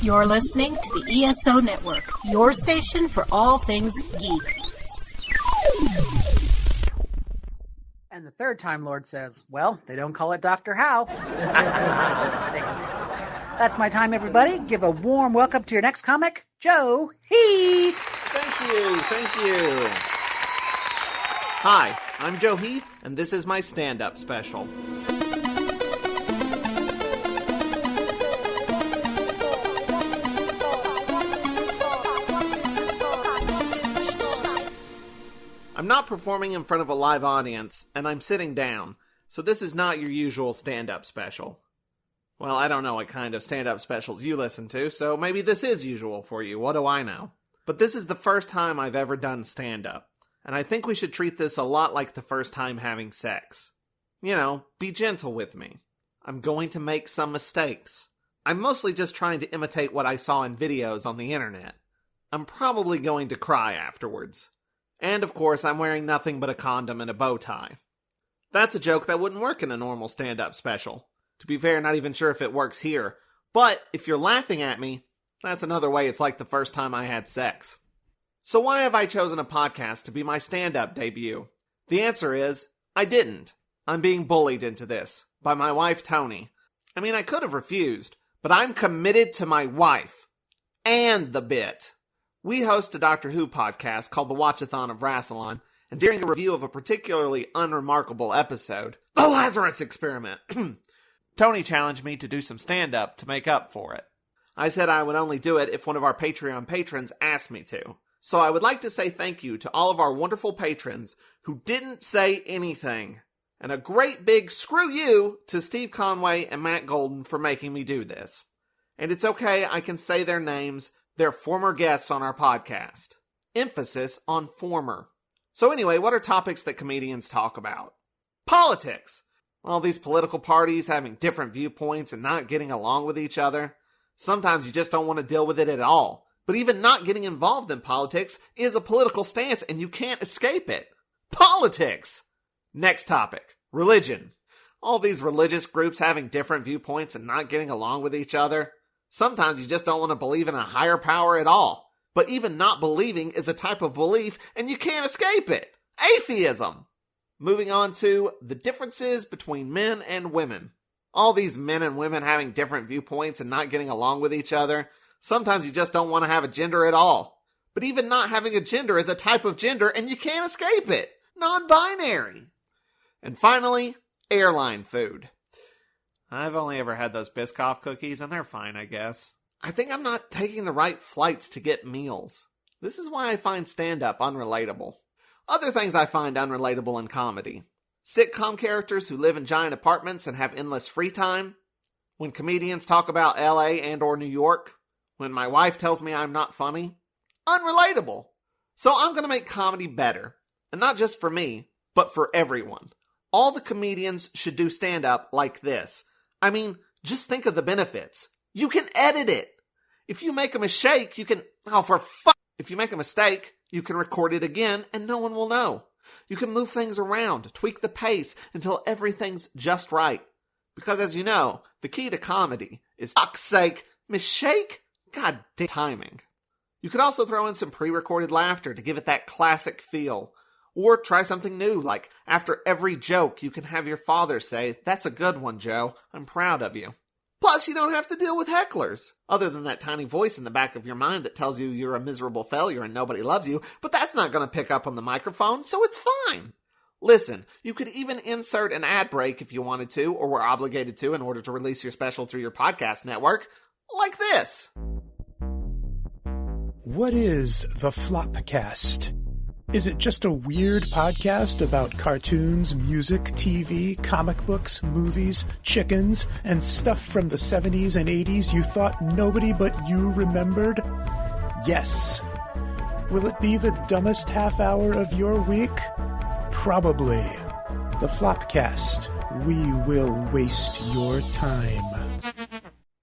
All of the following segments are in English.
You're listening to the ESO Network, your station for all things geek. And the third Time Lord says, well, they don't call it Dr. How. Thanks. That's my time, everybody. Give a warm welcome to your next comic, Joe Heath. Thank you. Hi, I'm Joe Heath, and this is my stand-up special. I'm not performing in front of a live audience, and I'm sitting down, so this is not your usual stand-up special. Well, I don't know what kind of stand-up specials you listen to, so maybe this is usual for you, what do I know? But this is the first time I've ever done stand-up, and I think we should treat this a lot like the first time having sex. You know, be gentle with me. I'm going to make some mistakes. I'm mostly just trying to imitate what I saw in videos on the internet. I'm probably going to cry afterwards. And, of course, I'm wearing nothing but a condom and a bow tie. That's a joke that wouldn't work in a normal stand-up special. To be fair, not even sure if it works here. But, if you're laughing at me, that's another way it's like the first time I had sex. So why have I chosen a podcast to be my stand-up debut? The answer is, I didn't. I'm being bullied into this. By my wife, Tony. I mean, I could have refused. But I'm committed to my wife. And the bit. We host a Doctor Who podcast called The Watchathon of Rassilon, and during a review of a particularly unremarkable episode, The Lazarus Experiment, Tony challenged me to do some stand-up to make up for it. I said I would only do it if one of our Patreon patrons asked me to. So I would like to say thank you to all of our wonderful patrons who didn't say anything. And a great big screw you to Steve Conway and Matt Golden for making me do this. And it's okay, I can say their names. They're former guests on our podcast. Emphasis on former. So anyway, what are topics that comedians talk about? Politics. All these political parties having different viewpoints and not getting along with each other. Sometimes you just don't want to deal with it at all. But even not getting involved in politics is a political stance and you can't escape it. Politics! Next topic. Religion. All these religious groups having different viewpoints and not getting along with each other. Sometimes you just don't want to believe in a higher power at all. But even not believing is a type of belief, and you can't escape it. Atheism! Moving on to the differences between men and women. All these men and women having different viewpoints and not getting along with each other. Sometimes you just don't want to have a gender at all. But even not having a gender is a type of gender, and you can't escape it. Non-binary. And finally, airline food. I've only ever had those Biscoff cookies, and they're fine, I guess. I think I'm not taking the right flights to get meals. This is why I find stand-up unrelatable. Other things I find unrelatable in comedy. Sitcom characters who live in giant apartments and have endless free time. When comedians talk about LA and or New York. When my wife tells me I'm not funny. Unrelatable. So I'm going to make comedy better. And not just for me, but for everyone. All the comedians should do stand-up like this. I mean, just think of the benefits. You can edit it. If you make a mistake, you can... If you make a mistake, you can record it again and no one will know. You can move things around, tweak the pace until everything's just right. Because as you know, the key to comedy is, fuck's sake, mistake? God damn timing. You could also throw in some pre-recorded laughter to give it that classic feel. Or try something new, like after every joke, you can have your father say, "That's a good one, Joe. I'm proud of you." Plus, you don't have to deal with hecklers. Other than that tiny voice in the back of your mind that tells you you're a miserable failure and nobody loves you, but that's not going to pick up on the microphone, so it's fine. Listen, you could even insert an ad break if you wanted to, or were obligated to in order to release your special through your podcast network, like this. What is the Flopcast? Is it just a weird podcast about cartoons, music, TV, comic books, movies, chickens, and stuff from the 70s and 80s you thought nobody but you remembered? Yes. Will it be the dumbest half hour of your week? Probably. The Flopcast. We will waste your time.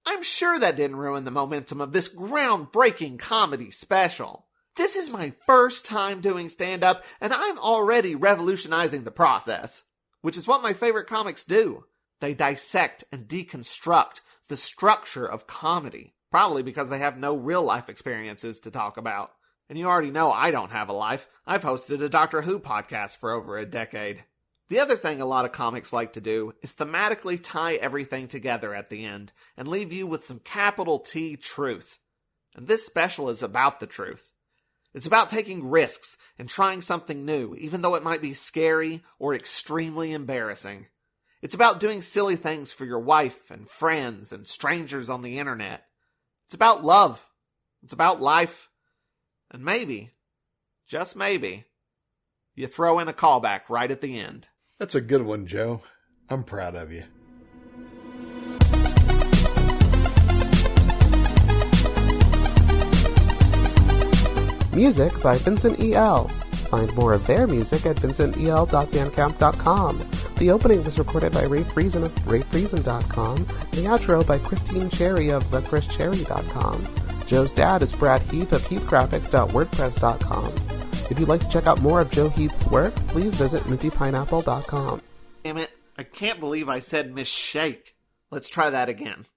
I'm sure that didn't ruin the momentum of this groundbreaking comedy special. This is my first time doing stand-up, and I'm already revolutionizing the process. Which is what my favorite comics do. They dissect and deconstruct the structure of comedy. Probably because they have no real-life experiences to talk about. And you already know I don't have a life. I've hosted a Doctor Who podcast for over a decade. The other thing a lot of comics like to do is thematically tie everything together at the end and leave you with some capital T truth. And this special is about the truth. It's about taking risks and trying something new, even though it might be scary or extremely embarrassing. It's about doing silly things for your wife and friends and strangers on the internet. It's about love. It's about life. And maybe, just maybe, you throw in a callback right at the end. That's a good one, Joe. I'm proud of you. Music by Vincent E.L. Find more of their music at vincentel.bandcamp.com. The opening was recorded by Ray Friesen of rayfriesen.com, and the outro by Christine Cherry of thechrischerry.com. Joe's dad is Brad Heath of heathgraphics.wordpress.com. If you'd like to check out more of Joe Heath's work, please visit mintypineapple.com. Damn it, I can't believe I said Miss Shake. Let's try that again.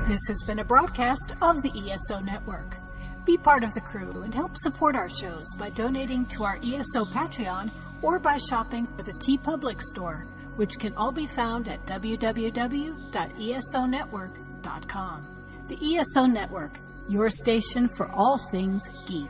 This has been a broadcast of the ESO Network. Be part of the crew and help support our shows by donating to our ESO Patreon or by shopping for the TeePublic store, which can all be found at www.esonetwork.com. The ESO Network, your station for all things geek.